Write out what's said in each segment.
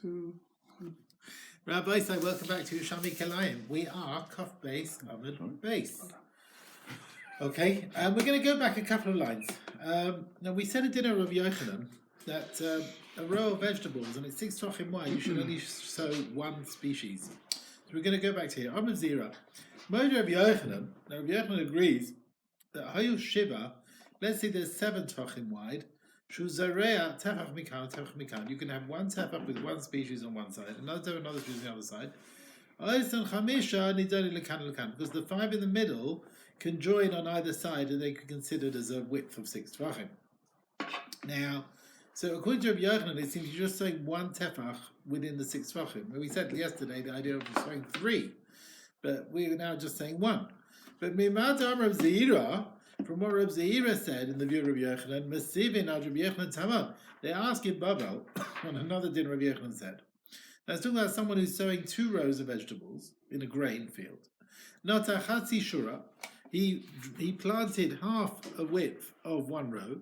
2. Rabbi, so welcome back to Yerushalmi Kilayim. We are Kaf base, Amud base. Okay, we're going to go back a couple of lines. Now, we said at dinner of Yochanan that a row of vegetables, and it's 6 tvachim wide, you should only sow one species. So we're going to go back to here. Amud Zira. Mode of Yochanan, now Rabbi Yochanan agrees that Hayu Shiva, let's say there's 7 tvachim wide, you can have one tefach with one species on one side, another species on the other side. Because the 5 in the middle can join on either side and they can be considered as a width of 6 tvachim. Now, so according to Rabbi Yochanan, it seems you're just saying one tefach within the 6 tvachim. We said yesterday the idea of saying 3, but we're now just saying 1. But Mimad Amar Zira, from what Reb Zeira said in the view of Rabbi Yochanan, Masivin ad Rabbi Yochanan Tamam. They ask in Babel on another din Rabbi Yochanan said. That's talking about someone who's sowing 2 rows of vegetables in a grain field. Not a chatzi shura. He planted half a width of one row.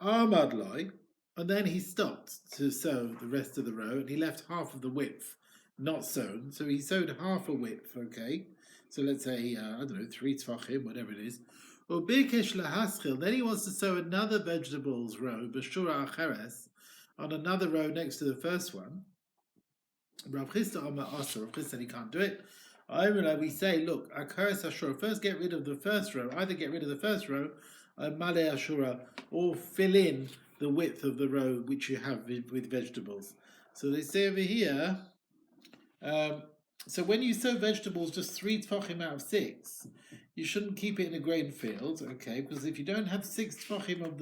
Amad loy, and then he stopped to sow the rest of the row, and he left half of the width not sown. So he sowed half a width. Okay. So let's say 3 tvachim, whatever it is. Then he wants to sow another vegetables row, b'shura acheres, on another row next to the first one. Rav Chisda Amar Asa. Rav Chisda said he can't do it. We say, look, acheres ashura. First, get rid of the first row. Either get rid of the first row, male ashura, or fill in the width of the row which you have with vegetables. So they say over here. So when you sow vegetables just 3 tvachim out of 6. You shouldn't keep it in a grain field, okay? Because if you don't have 6 tvachim of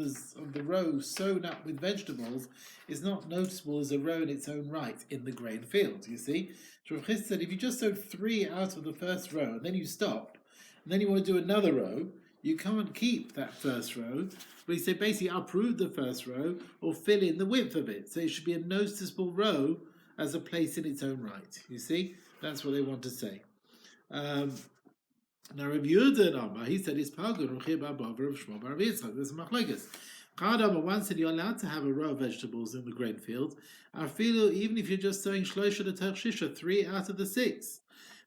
the row sown up with vegetables, it's not noticeable as a row in its own right in the grain field. You see, so Rav Chisda said if you just sowed 3 out of the first row and then you stop, and then you want to do another row, you can't keep that first row. But he said basically uproot the first row or fill in the width of it, so it should be a noticeable row as a place in its own right. You see, that's what they want to say. Now, Rav Yehuda, he said, "It's Palgun, Rav Shmuel Bar Yitzchok." There's a machlokes. Chad once said you're allowed to have a row of vegetables in the grain field. I feel even if you're just sowing shlosha to shisha, 3 out of the 6.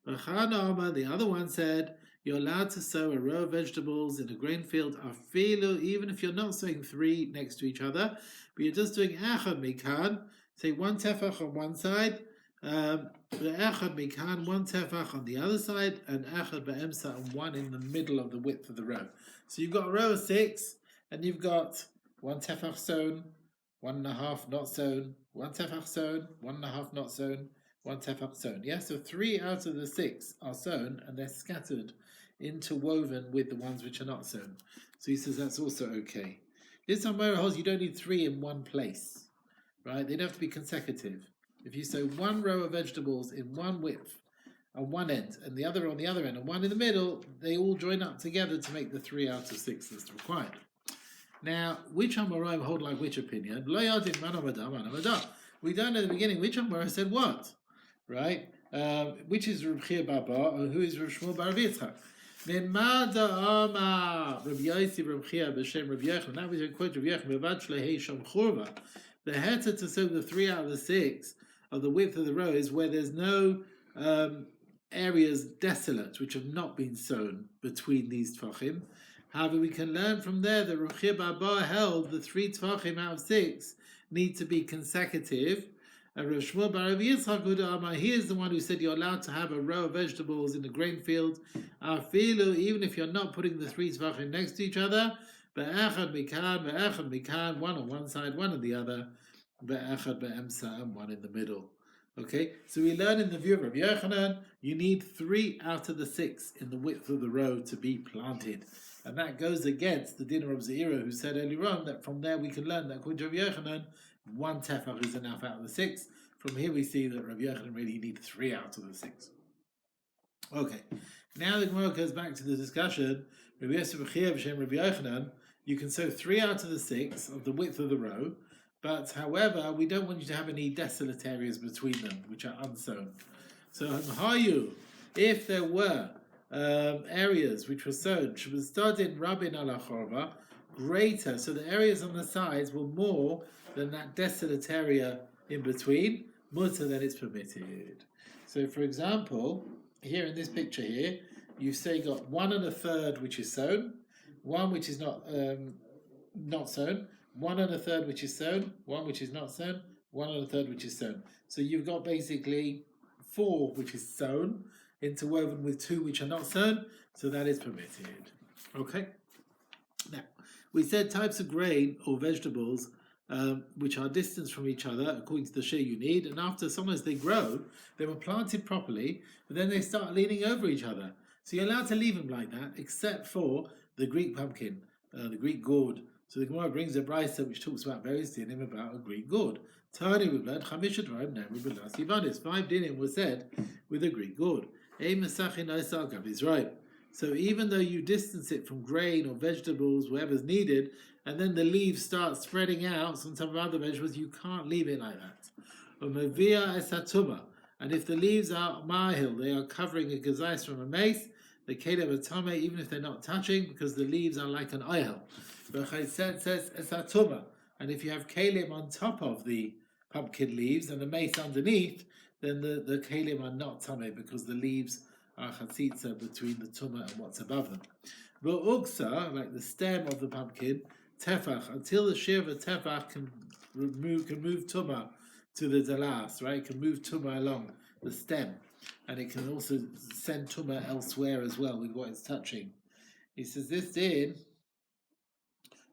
But Chad the other one said you're allowed to sow a row of vegetables in a grain field. I feel even if you're not sowing 3 next to each other, but you're just doing echad mikan, say 1 tefach on one side. Echad mikan, 1 tefach on the other side, and echad be'emsa, and 1 in the middle of the width of the row. So you've got a row of 6, and you've got 1 tefach sown, 1.5 not sown, 1 tefach sown, 1.5 not sown, 1 tefach sown. Yeah, so 3 out of the 6 are sown, and they're scattered, interwoven with the ones which are not sown. So he says that's also okay. This Amora holds you don't need 3 in one place, right? They don't have to be consecutive. If you sow 1 row of vegetables in one width on one end and the other on the other end and 1 in the middle, they all join up together to make the 3 out of 6 that's required. Now, which Amoraim hold like which opinion? We don't know at the beginning which Amorah said what, right? Which is Reb Chia Baba or who is Reb Shmuel Bar Yitzchok? Memada Amar Reb Yossi Reb Chia b'Shem Reb Yochanan. That was a quote of Yochanan. Bevad Shlehei Sham Churva. The heter to sow the 3 out of the 6 of the width of the row is where there's no areas desolate which have not been sown between these tvachim. However, we can learn from there that Rav Chia Baba held the 3 tvachim out of 6 need to be consecutive. And Rav Shmuel Bar Yitzchok, he is the one who said you're allowed to have a row of vegetables in the grain field. Even if you're not putting the 3 tvachim next to each other. Be'echad mikan, 1 on one side, 1 on the other. Be'echad be'emsa, and 1 in the middle. Okay, so we learn in the view of Rabbi Yochanan, you need 3 out of the 6 in the width of the row to be planted. And that goes against the din of Zeira, who said earlier on that from there we can learn that according to Rabbi Yochanan, 1 tefach is enough out of the 6. From here we see that Rabbi Yochanan really needs 3 out of the 6. Okay, now the Gemara goes back to the discussion. Rabbi Yosef B'Chia B'Shem Rabbi Yochanan, you can sow 3 out of the 6 of the width of the row, but however, we don't want you to have any desolate areas between them, which are unsown. So, if there were areas which were sown, Shabbat Rabin ala Chorva, greater, so the areas on the sides were more than that desolate area in between. mutter, then it's permitted. So, for example, here in this picture here, you say got 1 1/3 which is sown, one which is not sown, 1 1/3 which is sown, one which is not sown, 1 1/3 which is sown. So you've got basically 4 which is sown interwoven with 2 which are not sown. So that is permitted. Okay. Now we said types of grain or vegetables which are distanced from each other according to the share you need, and after sometimes they grow, they were planted properly, but then they start leaning over each other. So you're allowed to leave them like that, except for the Greek pumpkin, the Greek gourd. So the Gemara brings a brisa which talks about various dinim about a Greek gourd. Tani with blood, 5 dinim was said with a Greek gourd. So even though you distance it from grain or vegetables, whatever's needed, and then the leaves start spreading out on top of other vegetables, you can't leave it like that. And if the leaves are mahil, they are covering a gazais from a mace, the kelim atame, even if they're not touching, because the leaves are like an oil. But Chayset says esatuma, and if you have kelim on top of the pumpkin leaves and the mace underneath, then the kelim are not tame because the leaves are chatzitza between the tumah and what's above them. But uksa, like the stem of the pumpkin, tefach, until the shear of a tefach can move tumah to the dalas, right? It can move tumah along the stem, and it can also send tumah elsewhere as well with what it's touching. He says this din,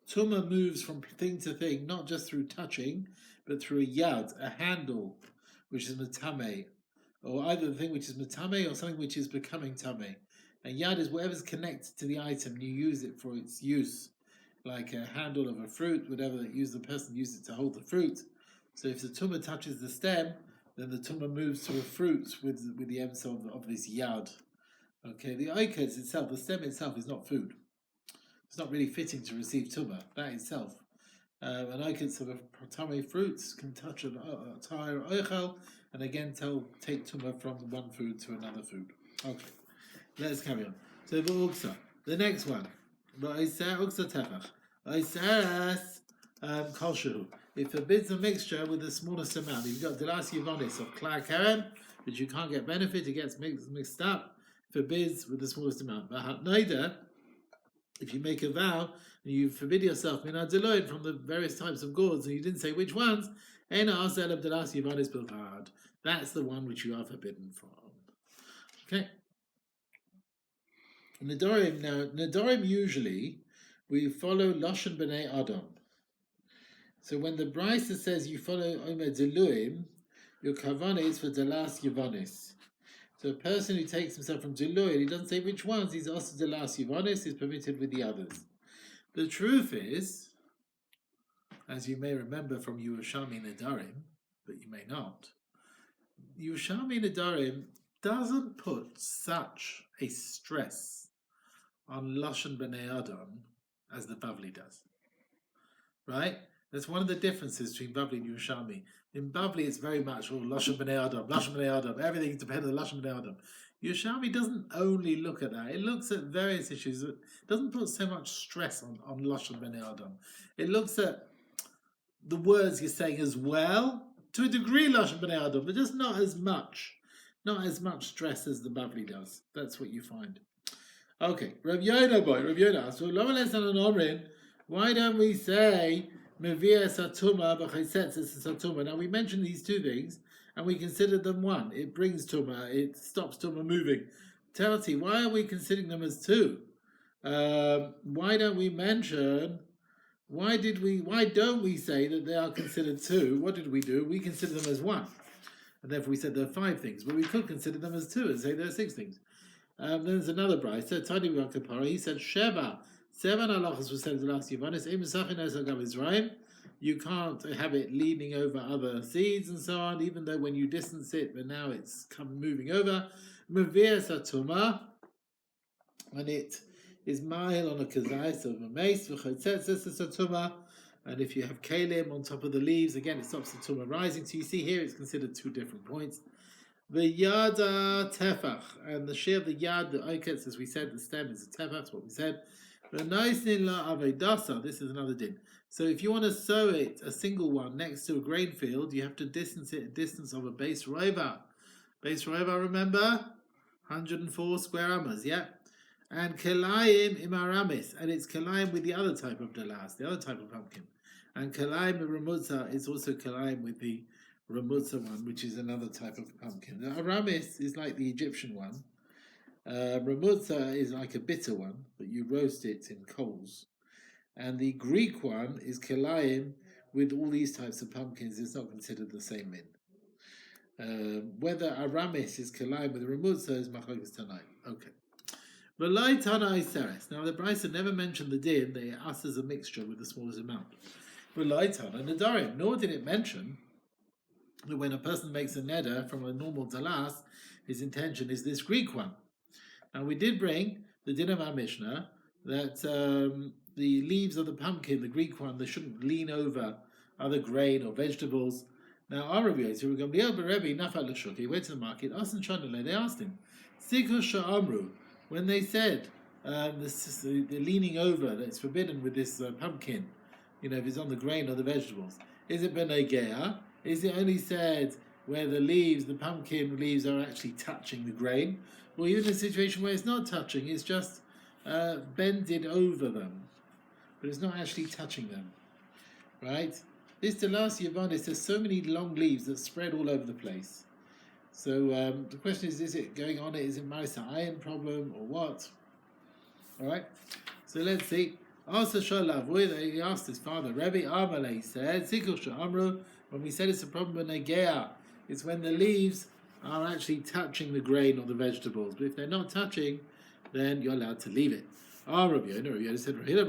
tumah moves from thing to thing, not just through touching, but through a yad, a handle, which is matame, or either the thing which is matame or something which is becoming tame. And yad is whatever's connected to the item, you use it for its use, like a handle of a fruit, whatever the person used it to hold the fruit. So if the tumah touches the stem, then the tumah moves to a fruit with the emsa of this yad. Okay, the oikes itself, the stem itself is not food. It's not really fitting to receive tumah, that itself. An oikes of a tame fruits can touch an entire oichel, and again take tumah from one food to another food. Okay, let's carry on. So the next one. It forbids a mixture with the smallest amount. You've got delas yivonis of klai keren, which you can't get benefit, it gets mixed up. Forbids with the smallest amount. But neither, if you make a vow and you forbid yourself from the various types of gourds, and you didn't say which ones, that's the one which you are forbidden from. Okay. Nedorim usually we follow Lashon B'nai Adam. So when the Brisa says you follow Omer Diluim, your kavanah is for Delas Yevonis. So a person who takes himself from Diluim, he doesn't say which ones, he's also Delas Yevonis, is permitted with the others. The truth is, as you may remember from Yerushalmi Nedarim, but you may not, Yerushalmi Nedarim doesn't put such a stress on Lashon B'nai Adam as the Bavli does. Right? That's one of the differences between Bavli and Yerushalmi. In Bavli, it's very much Lashon B'nai Adam, everything depends on Lashon B'nai Adam. Yerushalmi doesn't only look at that. It looks at various issues. It doesn't put so much stress on Lashon B'nai Adam. It looks at the words you're saying as well, to a degree Lashon B'nai Adam, but just not as much stress as the Bavli does. That's what you find. Okay, Rav Yonah asks, why don't we say Mevia Satuma v'chaysetz Satuma? Now we mentioned these two things, and we considered them one. It brings Tuma, it stops Tuma moving. Telti, why are we considering them as two? Why don't we mention? Why don't we say that they are considered two? What did we do? We consider them as one, and therefore we said there are 5 things, but we could consider them as 2 and say there are 6 things. Then there's another bride. So Tani Kapara, he said 7 halachas were said in the last Yivanis. You can't have it leaning over other seeds and so on, even though when you distance it, but now it's moving over. Mevia Satuma, and it is mahil on a kazais of a mace, Satuma, and if you have kalim on top of the leaves, again it stops the tumah rising. So you see here it's considered 2 different points. The yada tefach, and the shear of the yad, the oikets, as we said, the stem is a tefach, that's what we said. The noisin la avedasa, this is another din. So if you want to sow it, a single one, next to a grain field, you have to distance it a distance of a base rova. Base rova, remember? 104 square amas, yeah? And Kilayim imaramis, and it's Kilayim with the other type of dalas, the other type of pumpkin. And Kilayim ramutza is also Kilayim with the ramutza one, which is another type of pumpkin. The aramis is like the Egyptian one. Ramutza is like a bitter one, but you roast it in coals. And the Greek one is Kilayim with all these types of pumpkins. It's not considered the same min. Whether aramis is Kilayim with ramutza is machlokes tanai. Okay. V'lai tanai seres. Now the Brisa never mentioned the din. They asked as a mixture with the smallest amount. V'lai tanai nedarim. Nor did it mention that when a person makes a neder from a normal dalas, his intention is this Greek one. Now we did bring the din of our Mishnah that the leaves of the pumpkin, the Greek one, they shouldn't lean over other grain or vegetables. Now our Rebbe, he went to the market, they asked him, when they said the leaning over that's forbidden with this pumpkin, if it's on the grain or the vegetables, is it benegea? Is it only said where the pumpkin leaves are actually touching the grain? Or even in a situation where it's not touching, it's just bended over them, but it's not actually touching them, right? This Delas Yavanis, there's so many long leaves that spread all over the place. So the question is it going on? Is it Marisa iron problem or what? All right. So let's see. Also, he asked his father, Rabbi Amalei said, when we said it's a problem with Negea, it's when the leaves are actually touching the grain or the vegetables. But if they're not touching, then you're allowed to leave it. Rabbi Yonah said, he went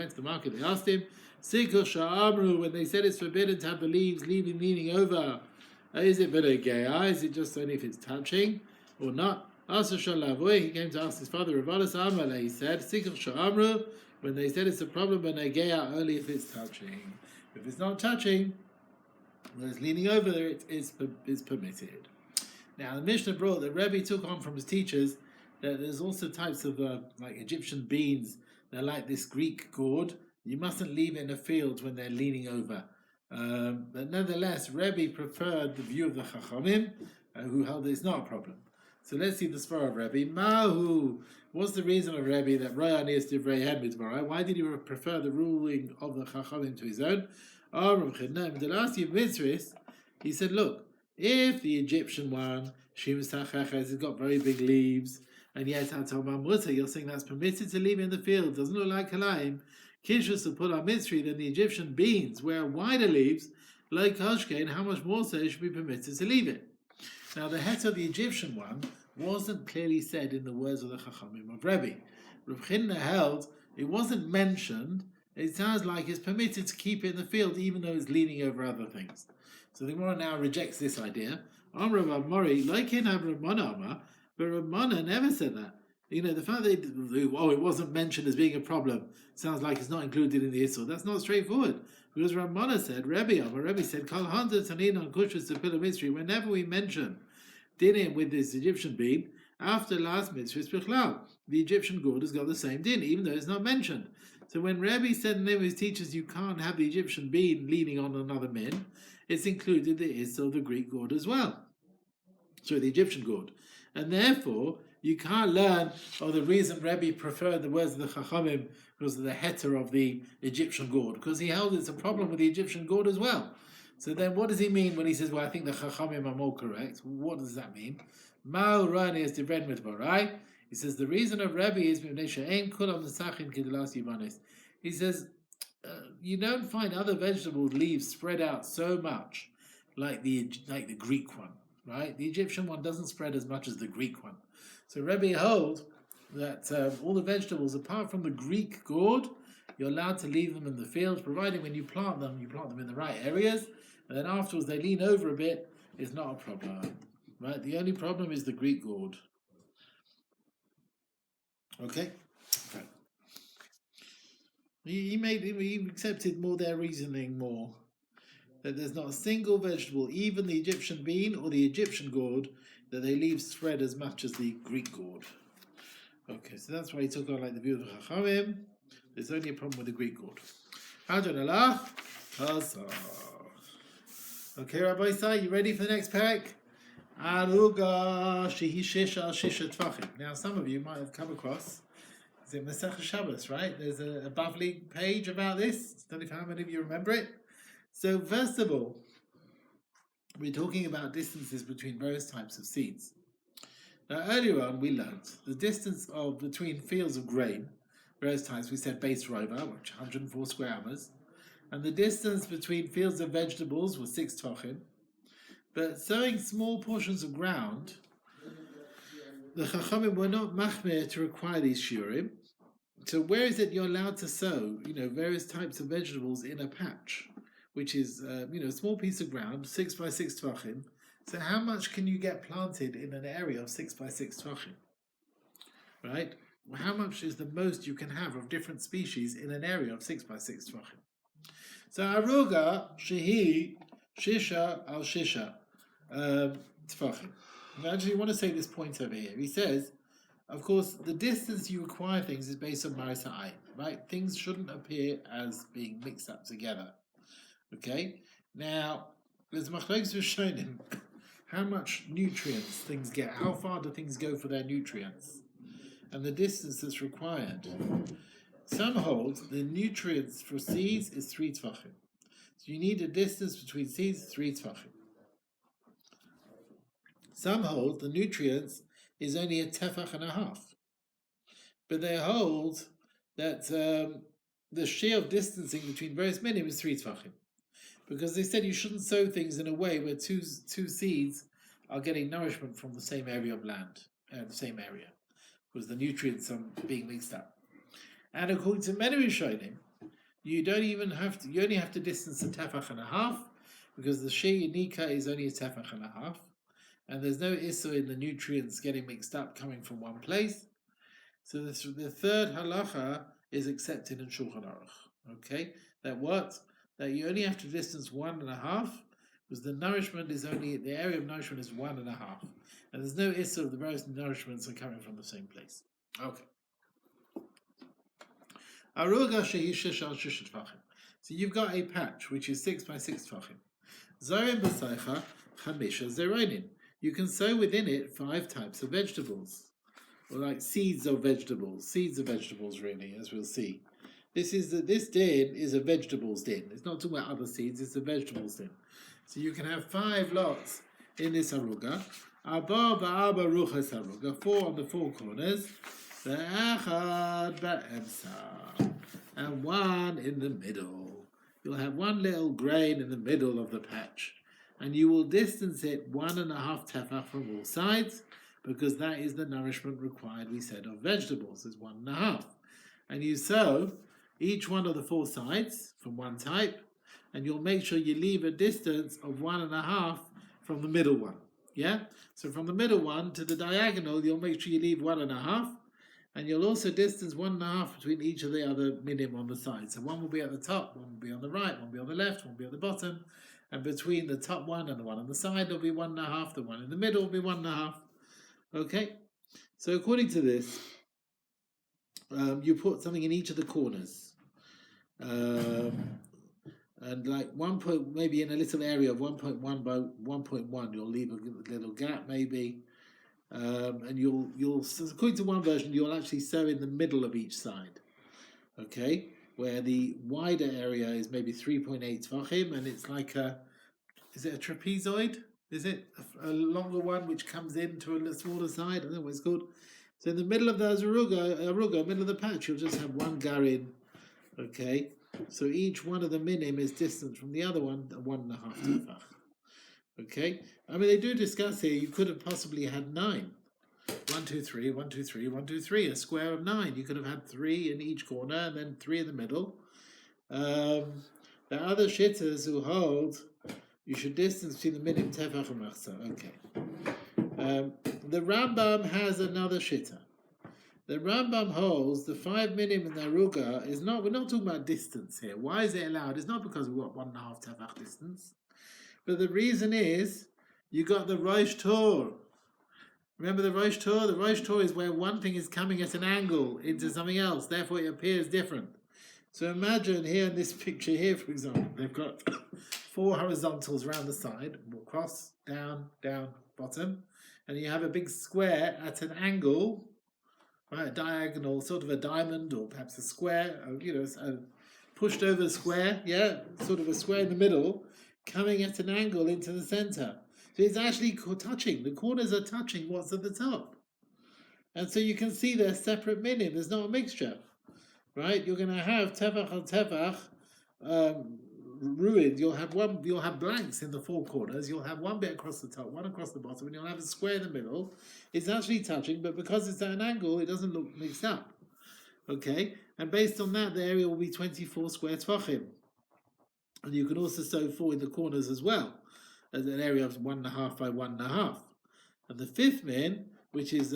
to the market, they asked him, when they said it's forbidden to have the leaves leaning over, is it benegea? Is it just only if it's touching or not? He came to ask his father, he said, when they said it's a problem benegea, only if it's touching. If it's not touching, when it's leaning over there, it's permitted. Now the Mishnah brought that Rebbe took on from his teachers that there's also types of like Egyptian beans. They're like this Greek gourd. You mustn't leave it in a field when they're leaning over. But nonetheless, Rebbe preferred the view of the Chachamim, who held that it's not a problem. So let's see the svara of Rebbe. Mahu, what's the reason of Rebbe that Royan is divrei hen mitzvah? Why did he prefer the ruling of the Chachamim to his own? The last year mitzvahs, he said, look, if the Egyptian one, has got very big leaves, and yet you're saying that's permitted to leave in the field, doesn't look like Kilayim, Kishus to put on mitzvah, then the Egyptian beans, where wider leaves, like Hashkein, how much more so it should be permitted to leave it. Now the het of the Egyptian one wasn't clearly said in the words of the Chachamim of Rebbe. Rav Chinna held it wasn't mentioned. It sounds like it's permitted to keep it in the field even though it's leaning over other things. So the Gemara now rejects this idea. Amr Rav Mori, like in Ramana Amar, but Ramana never said that. The fact that it wasn't mentioned as being a problem sounds like it's not included in the Issur. That's not straightforward. Because Ramana said, Rebbe said, Kol Haloshon Tanin on Kushas to Pillar Mystery, whenever we mention dinim with this Egyptian bean, after last mitzvah Bichlal, the Egyptian gourd has got the same din, even though it's not mentioned. So when Rebbe said in the name of his teachers, you can't have the Egyptian bean leaning on another min, it's included the Issur of the Greek gourd as well. So the Egyptian gourd. And therefore, you can't learn the reason Rebbe preferred the words of the Chachamim because of the heter of the Egyptian gourd, because he held it's a problem with the Egyptian gourd as well. So then what does he mean when he says, well, I think the Chachamim are more correct? What does that mean? Ma'al Rani is divrei mitzvah, right? He says the reason of Rebbe is he says you don't find other vegetable leaves spread out so much like the Greek one, right? The Egyptian one doesn't spread as much as the Greek one. So Rebbe holds that all the vegetables, apart from the Greek gourd, you're allowed to leave them in the fields, provided when you plant them in the right areas, and then afterwards they lean over a bit, it's not a problem, right? The only problem is the Greek gourd. Okay? He accepted more their reasoning more. That there's not a single vegetable, even the Egyptian bean or the Egyptian gourd, that they leave spread as much as the Greek gourd. Okay, so that's why he took on like the view of the Chachamim. There's only a problem with the Greek order. Hadron Allah. Okay, Rabbi Sai, you ready for the next parak? Aruga shehi shisha al shisha tvachim. Now, some of you might have come across, is it Masechet Shabbos, right? There's a Bavli page about this. I don't know how many of you remember it. So, first of all, we're talking about distances between various types of seeds. Now, earlier on, we learned the distance between fields of grain, various types. We said base rova, which 104 square amas, and the distance between fields of vegetables was 6 tvachim. But sowing small portions of ground, the Chachamim were not machmir to require these shiurim. So where is it you're allowed to sow, various types of vegetables in a patch, which is, a small piece of ground, 6 by 6 tvachim. So how much can you get planted in an area of 6 by 6 tvachim? Right? Well, how much is the most you can have of different species in an area of 6 by 6 tvachim? So aruga shehi shisha al shisha tfachim. I actually want to say this point over here. He says, of course, the distance you require things is based on maris ha'ayin, right? Things shouldn't appear as being mixed up together. Okay? Now, there's machlokes rishonim how much nutrients things get. How far do things go for their nutrients? And the distance that's required. Some hold the nutrients for seeds is 3 tvachim. So you need a distance between seeds 3 tvachim. Some hold the nutrients is only a tefach and a half. But they hold that the shear of distancing between various minim is 3 tvachim. Because they said you shouldn't sow things in a way where two seeds are getting nourishment from the same area of land, the same area, because the nutrients are being mixed up. And according to many Rishonim, you only have to distance a tefach and a half, because the shear nika is only a tefach and a half, and there's no issur in the nutrients getting mixed up coming from one place. So the third halacha is accepted in Shulchan Aruch. Okay, that you only have to distance 1.5, because the area of nourishment is 1.5, and there's no issur of the various nourishments are coming from the same place. Okay. Aruga shehi shish al shish tvachim. So you've got a patch which is 6 by 6 tvachim. Zorim b'seicha chamisha zeronin. You can sow within it 5 types of vegetables, or like seeds of vegetables really, as we'll see. This din is a vegetables din. It's not talking about other seeds, it's a vegetables din. So you can have 5 lots in this aruga. Arba ba'arba ruchas aruga, 4 on the 4 corners. Ve'achad ba'emsa, and 1 in the middle. You'll have 1 little grain in the middle of the patch. And you will distance it 1.5 tefach from all sides, because that is the nourishment required, we said, of vegetables, is 1.5. And you sow each one of the 4 sides from one type, and you'll make sure you leave a distance of 1.5 from the middle one. Yeah? So from the middle one to the diagonal, you'll make sure you leave 1.5, and you'll also distance 1.5 between each of the other minim on the side. So one will be at the top, one will be on the right, one will be on the left, one will be on the bottom, and between the top one and the one on the side, there'll be 1.5, the one in the middle will be 1.5. Okay? So according to this, you put something in each of the corners. And like maybe in a little area of 1.1 by 1.1, you'll leave a little gap maybe. And you'll according to one version, you'll actually sow in the middle of each side. Okay? Where the wider area is maybe 3.8 tvachim, and it's like is it a trapezoid? Is it a longer one which comes into a smaller side? I don't know what it's called. So in the middle of the aruga, middle of the patch, you'll just have 1 garin. Okay? So each one of the minim is distant from the other one, 1.5 tefach. Okay? I mean, they do discuss here, you could have possibly had 9. 1, 2, 3, 1, 2, 3, 1, 2, 3, a square of 9. You could have had 3 in each corner and then 3 in the middle. The other shittas who hold you should distance between the minim tefach and machzah. Okay. The Rambam has another shitta. The Rambam holds the 5 minim in the aruga is not. We're not talking about distance here. Why is it allowed? It's not because we want 1.5 tefach distance, but the reason is you got the Rosh Tor. Remember the Rosh Tor? The Rosh Tor is where one thing is coming at an angle into something else, therefore it appears different. So imagine here in this picture here, for example, they've got 4 horizontals around the side, cross, down, down, bottom, and you have a big square at an angle, right, a diagonal, sort of a diamond, or perhaps a square, a pushed over square, sort of a square in the middle, coming at an angle into the center. So it's actually touching, the corners are touching what's at the top. And so you can see they're separate minim, there's not a mixture. Right, you're going to have tefach al tefach ruined. You'll have blanks in the 4 corners. You'll have one bit across the top, one across the bottom, and you'll have a square in the middle. It's actually touching, but because it's at an angle, it doesn't look mixed up. Okay, and based on that, the area will be 24 square tvachim. And you can also sew 4 in the corners as well, as an area of 1.5 by 1.5. And the 5th min, which is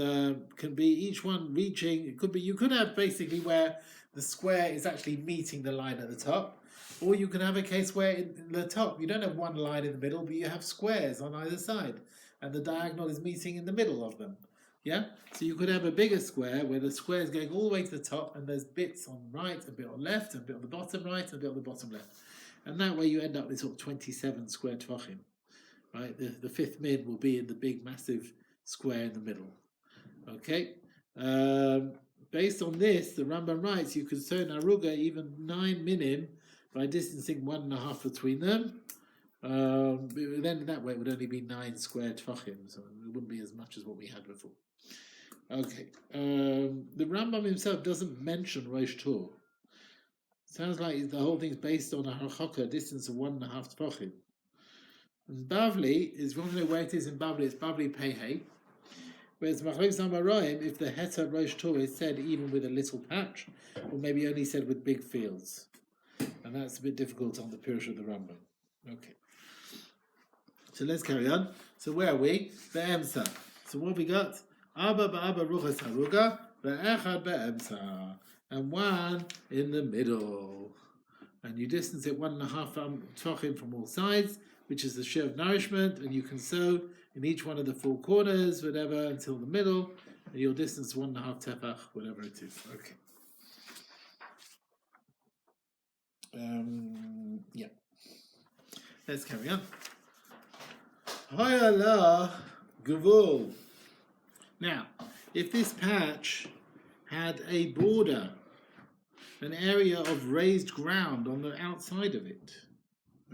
can be each one reaching. It could be, you could have basically where the square is actually meeting the line at the top, or you can have a case where in the top you don't have one line in the middle, but you have squares on either side, and the diagonal is meeting in the middle of them. Yeah, so you could have a bigger square where the square is going all the way to the top, and there's bits on right, a bit on left, a bit on the bottom right, and a bit on the bottom left, and that way you end up with sort of 27 square tvachim. Right, the 5th min will be in the big massive square in the middle. Okay. Based on this, the Rambam writes you could sew an aruga even 9 minim by distancing 1.5 between them. Then that way it would only be 9 square tvachim, so it wouldn't be as much as what we had before. Okay. The Rambam himself doesn't mention Rosh Tor. Sounds like the whole thing's based on a harchaka, distance of 1.5 tvachim. And Bavli is, you want to know where it is in Bavli, it's Bavli Pehei. Whereas Machlokes Amoraim, if the Heta Rosh Tor is said even with a little patch, or maybe only said with big fields. And that's a bit difficult on the Pirush of the Rambam. Okay. So let's carry on. So where are we? Be'emsa. So what have we got? Abba ba'abba ruchas haruga, ve'echad be'emsa. And 1 in the middle. And you distance it 1.5 tvachim from all sides, which is the share of nourishment, and you can sew in each one of the 4 corners, whatever, until the middle, and you'll distance 1.5 tefach, whatever it is. Okay. Yeah. Let's carry on. Hayala gavul. Now, if this patch had a border, an area of raised ground on the outside of it,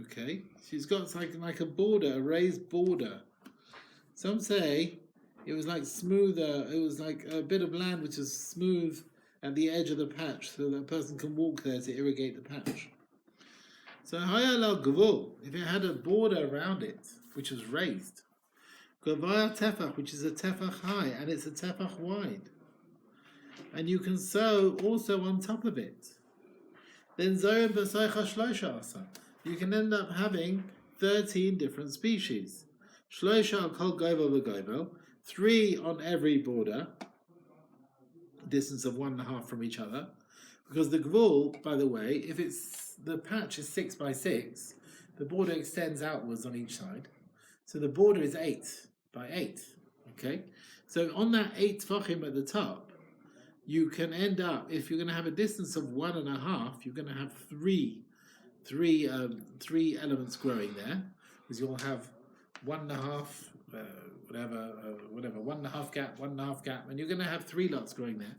okay, she's got like a border, a raised border. Some say it was like smoother, it was like a bit of land which is smooth at the edge of the patch, so that a person can walk there to irrigate the patch. So hayal gavul, if it had a border around it, which was raised, gavaya tefach, which is a tefach high, and it's a tefach wide, and you can sew also on top of it, then zoyim b'soicha shloisha asa. You can end up having 13 different species. Shloisha al kol govel v'govel, 3 on every border, distance of 1.5 from each other. Because the gvul, by the way, if it's the patch is 6 by 6, the border extends outwards on each side. So the border is 8 by 8. Okay? So on that 8 tvachim at the top, you can end up, if you're going to have a distance of 1.5, you're going to have three elements growing there, because you'll have 1.5, whatever, 1.5 gap, 1.5 gap, and you're going to have 3 lots growing there.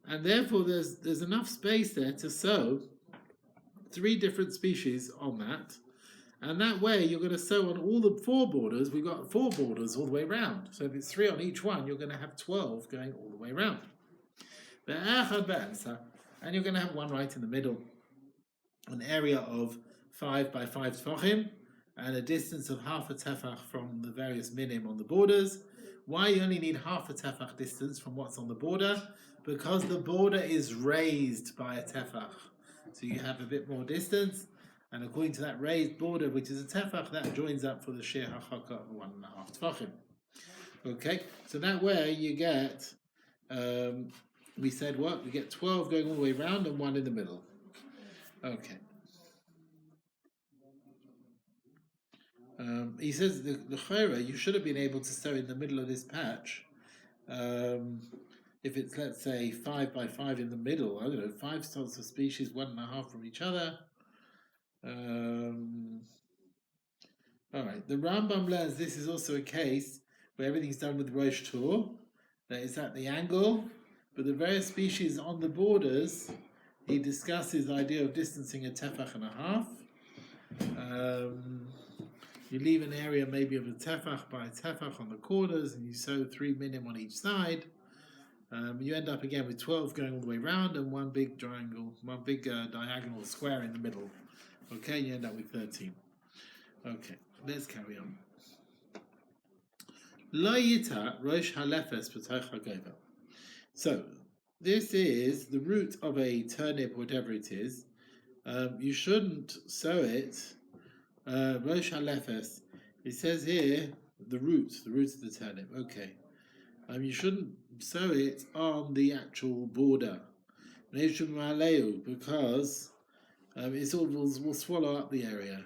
And therefore, there's enough space there to sow 3 different species on that. And that way, you're going to sow on all the 4 borders. We've got 4 borders all the way around. So if it's 3 on each one, you're going to have 12 going all the way around. And you're going to have 1 right in the middle. An area of 5 by 5 tefachim, and a distance of half a tefach from the various minim on the borders. Why you only need half a tefach distance from what's on the border? Because the border is raised by a tefach. So you have a bit more distance, and according to that raised border, which is a tefach, that joins up for the shir hachaka of 1.5 tefachim. Okay, so that way you get, we said what? We get 12 going all the way around and 1 in the middle. Okay. He says the chayra, you should have been able to sew in the middle of this patch. if it's, let's say, 5 by 5 in the middle, I don't know, 5 sorts of species, 1.5 from each other. All right, the Rambam learns this is also a case where everything's done with Rosh Tur, that is at the angle, but the various species on the borders, he discusses the idea of distancing a tefach and a half. You leave an area maybe of a tefach by a tefach on the corners, and you sow 3 minim on each side. You end up again with 12 going all the way around and one big triangle, one big diagonal square in the middle. Okay, you end up with 13. Okay, let's carry on. Lo yita rosh halefes b'toich hagova. So, this is the root of a turnip, whatever it is. You shouldn't sow it. Rosh halefes. It says here the root of the turnip. Okay. You shouldn't sow it on the actual border, because it sort of will swallow up the area.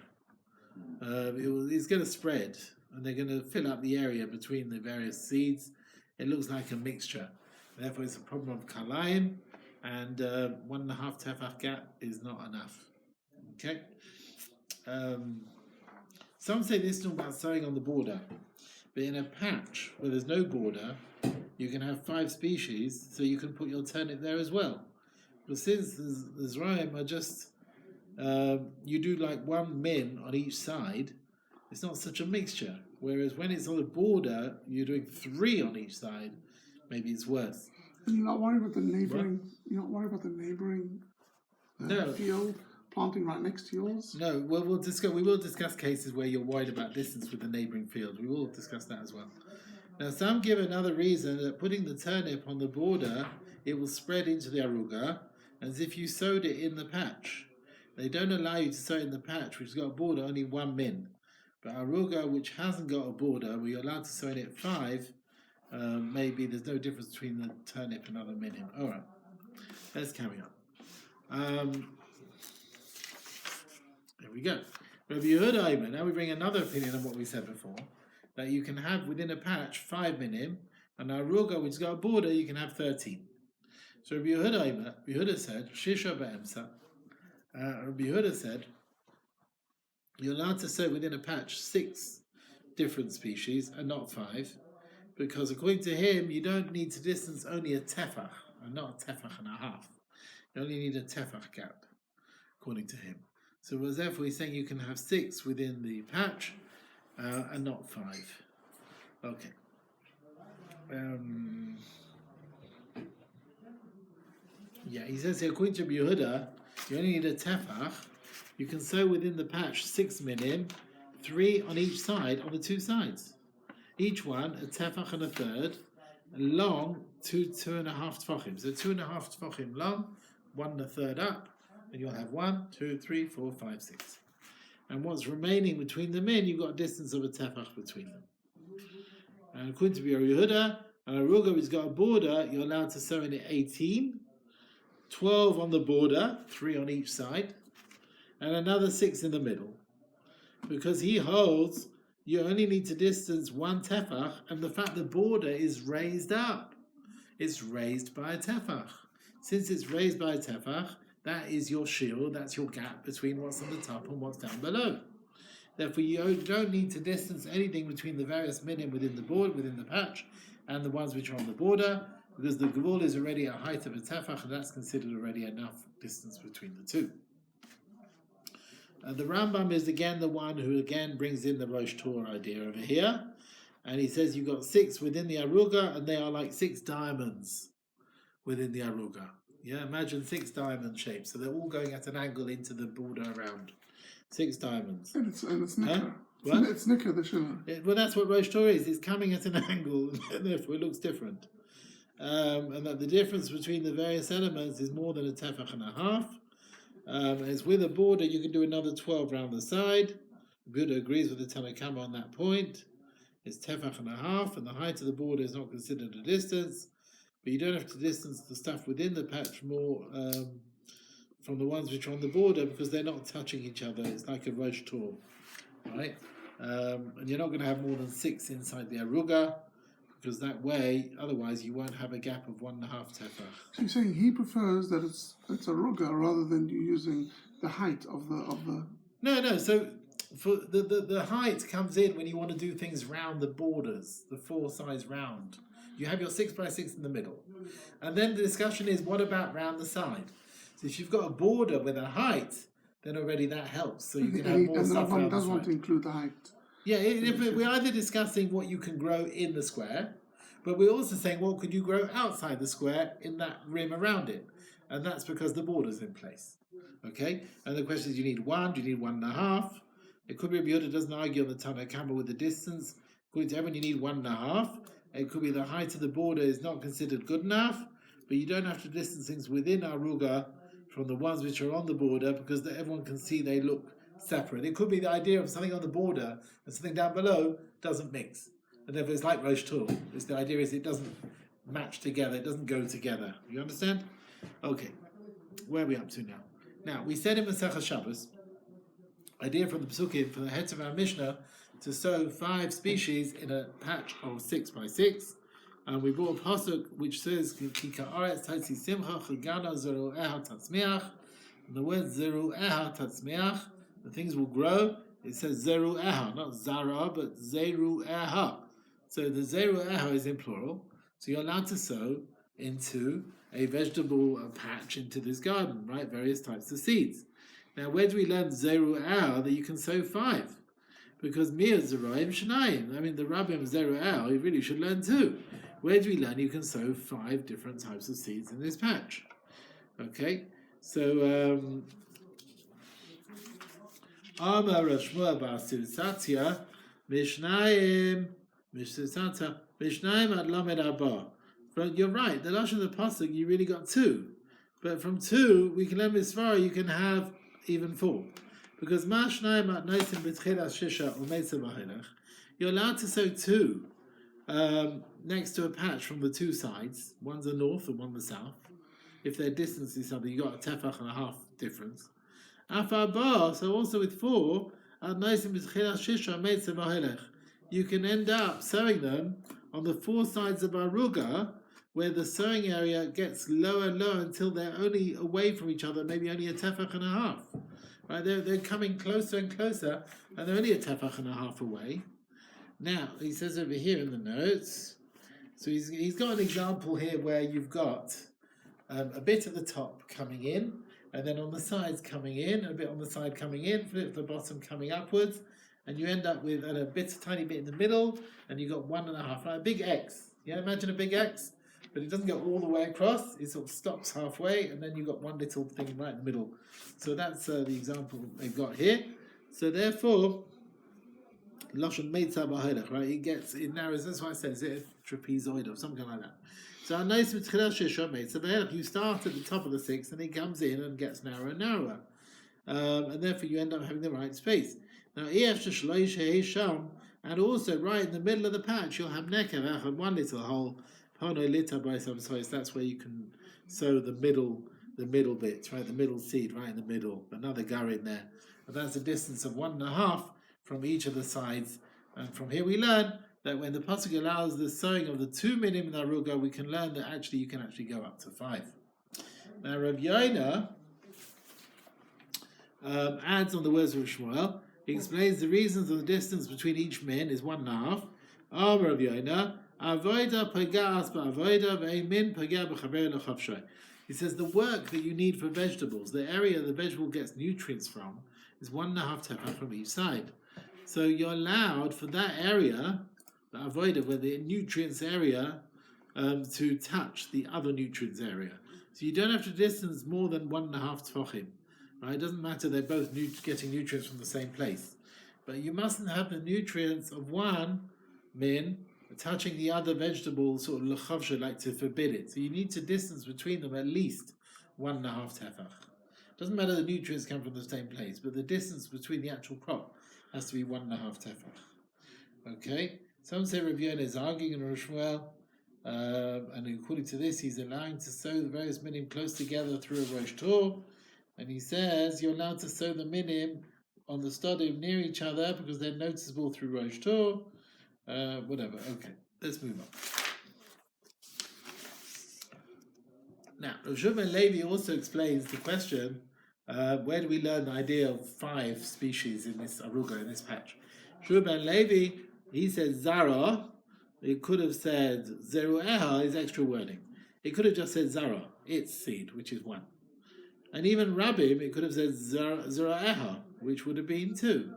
It's going to spread, and they're going to fill up the area between the various seeds. It looks like a mixture. Therefore, it's a problem of Kilayim, and 1.5 tefach gap is not enough. Okay. Some say this is not about sowing on the border, but in a patch where there's no border, you can have 5 species, so you can put your turnip there as well. But since the Zraim are just, you do like 1 min on each side, it's not such a mixture. Whereas when it's on the border, you're doing 3 on each side, maybe it's worse. And you're not worried about the neighbouring. You're not worried about the neighbouring field planting right next to yours. No. Well, we will discuss cases where you're worried about distance with the neighbouring field. We will discuss that as well. Now, some give another reason that putting the turnip on the border, it will spread into the aruga, as if you sowed it in the patch. They don't allow you to sow it in the patch, which has got a border only 1 min. But aruga, which hasn't got a border, where you're allowed to sow in it 5, maybe there's no difference between the turnip and other minim. All right, let's carry on. There we go. Rabbi Yehuda, now we bring another opinion on what we said before, that you can have within a patch 5 minim, and aruga, which has got a border, you can have 13. So Rabbi Yehuda said, Shisha ba'emsa. Rabbi Yehuda said, you're allowed to sow within a patch 6 different species and not 5, because according to him, you don't need to distance only a tefach, and not a tefach and a half. You only need a tefach gap, according to him. So therefore he's saying you can have 6 within the patch and not 5. Okay. He says here, according to Yehuda, you only need a tefach. You can sow within the patch 6 minim, 3 on each side, on the 2 sides. Each one a tefach and a third, and long 2.5 tefachim. So 2.5 tefachim long, 1 1/3 up, and you'll have 1, 2, 3, 4, 5, 6. And what's remaining between the min, you've got a distance of a tefach between them. And according to Yehuda, and aruga, which has got a border, you're allowed to sow in it 18, 12 on the border, 3 on each side, and another 6 in the middle. Because he holds you only need to distance 1 tefach, and the fact the border is raised up. It's raised by a tefach. Since it's raised by a tefach, that is your shield, that's your gap between what's on the top and what's down below. Therefore, you don't need to distance anything between the various minim within the board, within the patch, and the ones which are on the border, because the gavul is already a height of a tefach, and that's considered already enough distance between the two. The Rambam is again the one who again brings in the Rosh Tur idea over here, and he says you've got 6 within the aruga, and they are like 6 diamonds within the aruga. Yeah, imagine 6 diamond shapes, so they're all going at an angle into the border around. 6 diamonds. And it's nicker. What? It's nicker, the sugar. Well, that's what Rosh Tur is. It's coming at an angle, and therefore it looks different. And that the difference between the various elements is more than a tefach and a half. As with a border, you can do another 12 round the side. Buddha agrees with the Tanakama on that point. It's tefach and a half, and the height of the border is not considered a distance. But you don't have to distance the stuff within the patch more from the ones which are on the border, because they're not touching each other. It's like a Rosh Tur, right? And you're not going to have more than 6 inside the aruga, because that way, otherwise, you won't have a gap of 1.5 tefach. So you're saying he prefers that it's a ruga rather than you using the height of the. No. So for the height comes in when you want to do things round the borders, the 4 sides round. You have your 6x6 in the middle, and then the discussion is what about round the side? So if you've got a border with a height, then already that helps. So you can have more stuff around the side. And does want to include the height. Yeah, we're either discussing what you can grow in the square, but we're also saying what could you grow outside the square in that rim around it, and that's because the border's in place. Okay, and the question is, do you need 1? Do you need 1.5? It could be Yehuda doesn't argue on the Tanna Kama with the distance. According to everyone, you need 1.5. It could be the height of the border is not considered good enough, but you don't have to distance things within Aruga from the ones which are on the border because everyone can see they look separate. It could be the idea of something on the border and something down below doesn't mix. And therefore it's like Rosh Tur. The idea is it doesn't match together, it doesn't go together. You understand? Okay, where are we up to now? Now, we said in Masechet Shabbos, idea from the Pesukim, from the heads of our Mishnah, to sow 5 species in a patch of 6x6. And we brought a pasuk which says, Ki ka'aretz tatzi simcha chagana zeru'eha tatzmiach. And the word zeru'eha tatzmiach, the things will grow. It says zeru'eha, not zara, but zeru'eha. So the zeru'eha is in plural. So you're allowed to sow into a vegetable patch into this garden, right? Various types of seeds. Now, where do we learn zeru'eha that you can sow 5? Because mir zeru'im shnayim. I mean, the rabbim zeru'eha, you really should learn 2. Where do we learn you can sow 5 different types of seeds in this patch? Okay, so Amar Rashmuel Ba'asir Mishnayim ad Lamed Abba. You're right. The lashon of the pasuk you really got 2, but from 2 we can learn misvara. You can have even 4, because Mashnayim ad Noisim b'tchilas Shisha u'Meitza b'Helech. You're allowed to sow 2. Next to a patch from the 2 sides, one's the north and one the south. If their distance is something, you got a tefach and a half difference. Afar so also with 4, you can end up sowing them on the 4 sides of Aruga, where the sowing area gets lower and lower until they're only away from each other, maybe only a tefach and a half. Right? They're coming closer and closer, and they're only a tefach and a half away. Now, he says over here in the notes, so he's got an example here where you've got a bit at the top coming in, and then on the sides coming in, a bit on the side coming in, a bit at the bottom coming upwards, and you end up with a tiny bit in the middle, and you've got 1.5, like a big X. Yeah, imagine a big X, but it doesn't go all the way across, it sort of stops halfway, and then you've got one little thing right in the middle. So that's the example they've got here. So therefore, Lashon Meitza b'Helech, right? It narrows. That's why I said, is it a trapezoid or something like that? So you start at the top of the 6, and it comes in and gets narrower and narrower, and therefore you end up having the right space. Now, and also right in the middle of the patch, you'll have nekev and one little hole. That's where you can sow the middle bit, right? The middle seed, right in the middle. Another gar in there, and that's a distance of 1.5 from each of the sides. And from here we learn that when the pasuk allows the sowing of the 2 minim in Aruga, we can learn that you can actually go up to 5. Now Rav Yoina adds on the words of Shmuel. He explains the reasons of the distance between each min is 1.5. Rav Yoina, avoida pagas ba'avoida ve'min paga b'chaber l'chavshay. He says the work that you need for vegetables, the area the vegetable gets nutrients from, is 1.5 tefach from each side. So you're allowed for that area, the avoida, where the nutrients area, to touch the other nutrients area. So you don't have to distance more than 1.5 tefachim. Right? It doesn't matter, they're both getting nutrients from the same place. But you mustn't have the nutrients of one min touching the other vegetable, sort of l'chavsha, like to forbid it. So you need to distance between them at least 1.5 tefach. Doesn't matter the nutrients come from the same place, but the distance between the actual crop has to be 1.5 tefach. Okay? Some say Rav Yoina is arguing in Rosh Shmuel, and according to this, he's allowing to sow the various minim close together through a Rosh Tur, and he says you're allowed to sow the minim on the stodim near each other because they're noticeable through Rosh Tur, whatever. Okay. Let's move on. Now, Rav Shimon Levi also explains the question, where do we learn the idea of 5 species in this aruga, in this patch? Shimon Levi, he said zara. It could have said zeru'eha is extra wording. It could have just said zara, its seed, which is 1. And even Rabbim, it could have said zeru'eha, which would have been 2.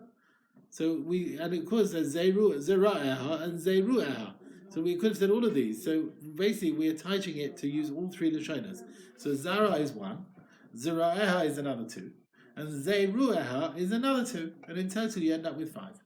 So and it could have said zeru'eha and zeru'eha. So we could have said all of these. So basically, we are teaching it to use all 3 lashonas. So zara is 1, zeru'eha is another 2, and zeru'eha is another 2, and in total you end up with 5.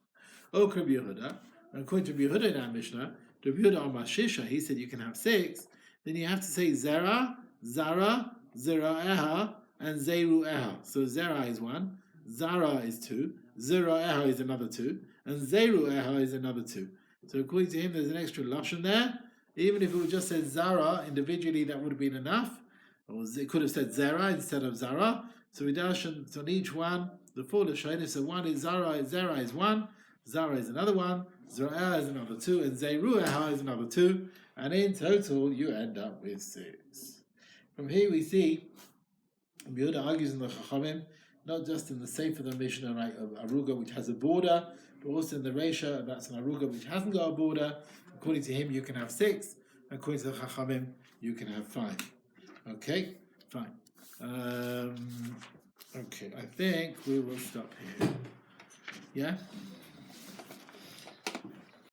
O Rabbi Yehuda, according to Rabbi Yehuda in our Mishnah, Rabbi Yehuda on Masechet, he said you can have 6. Then you have to say zara, zeru'eha, and zeru'eha. So zara is 1, zara is 2, zeru'eha is another 2, and zeru'eha is another 2. So according to him, there's an extra lashon there. Even if it would just said zara individually, that would have been enough. Or it could have said zara instead of zara. So we dash on each one the 4 lashonos. So one is zara is 1, zara is another 1, zara is another 2, and zeru'eha is another 2. And in total, you end up with 6. From here we see Yehuda argues in the Chachamim, not just in the Sefer the Mishnah, right, of aruga which has a border, but also in the Reisha, that's an aruga which hasn't got a border. According to him, you can have 6. According to the Chachamim, you can have 5. Okay, fine. Okay, I think we will stop here. Yeah?